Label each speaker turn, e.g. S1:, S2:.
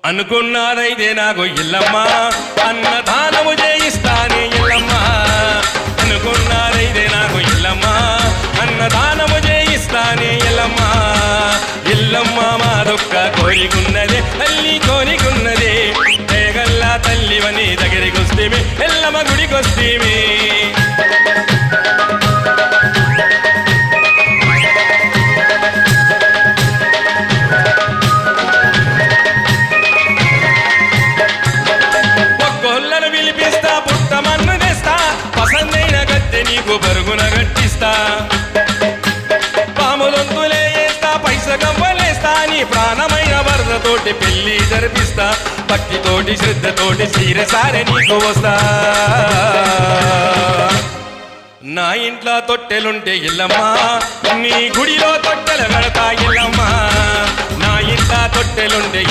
S1: అనుకున్నారైతే నాకు ఇల్లమ్మ అన్నదానము చేయిస్తానే ఇల్లమ్మ అనుకున్నారైతే నాకు ఇల్లమ్మ అన్నదానము చేయిస్తానే ఇల్లమ్మ ఇల్లమ్మ మాదొక్క కోరికున్నదే తల్లి కోరికున్నదే తేగల్లా తల్లివని దగ్గరికొస్తేమి ఎల్లమ్మ గుడికొస్తేమి నీకు బరుగున గట్టిస్తా పాములొంతులే వేస్తా పైస గవ్వలేస్తా నీ ప్రాణమైన వరదతోటి పెళ్లి జరిపిస్తా భక్తితోటి శ్రద్ధతోటి సీరసారే నీకు వస్తా నా ఇంట్లో తొట్టెలుంటే ఇల్లమ్మా నీ గుడిలో తొట్టెలు కడతా ఇల్లమ్మా నా ఇంట్లో తొట్టెలుంటే